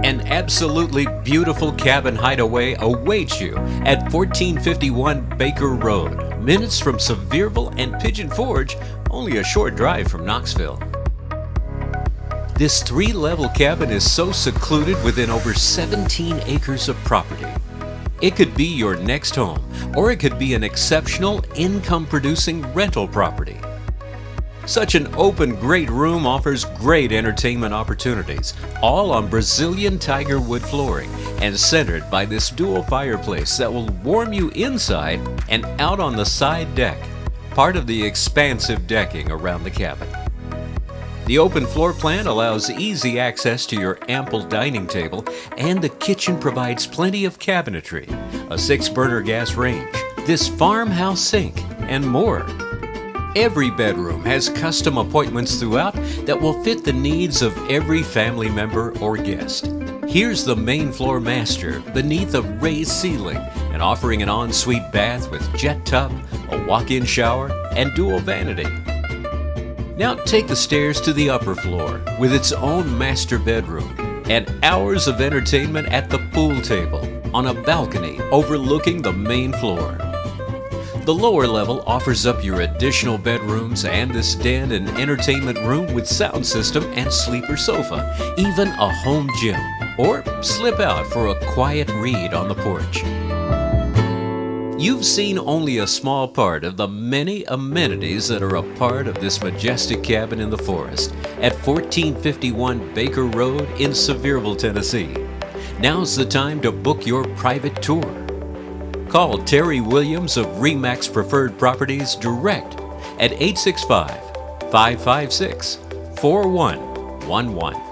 An absolutely beautiful cabin hideaway awaits you at 1451 Baker Road, minutes from Sevierville and Pigeon Forge, only a short drive from Knoxville. This 3-level cabin is so secluded within over 17 acres of property. It could be your next home, or it could be an exceptional income-producing rental property. Such an open, great room offers great entertainment opportunities, all on Brazilian TIGERWOOD flooring and centered by this dual fireplace that will warm you inside and out on the side deck, part of the expansive decking around the cabin. The open floor plan allows easy access to your ample dining table, and the kitchen provides plenty of cabinetry, a 6-burner gas range, this farmhouse sink, and more. Every bedroom has custom appointments throughout that will fit the needs of every family member or guest. Here's the main floor master beneath a raised ceiling and offering an ensuite bath with jet tub, a walk-in shower, and dual vanity. Now take the stairs to the upper floor with its own master bedroom and hours of entertainment at the pool table on a balcony overlooking the main floor. The lower level offers up your additional bedrooms and this den and entertainment room with sound system and sleeper sofa, even a home gym, or slip out for a quiet read on the porch. You've seen only a small part of the many amenities that are a part of this majestic cabin in the forest at 1451 Baker Road in Sevierville, Tennessee. Now's the time to book your private tour. Call Terri Williams of Remax Preferred Properties direct at 865-556-4111.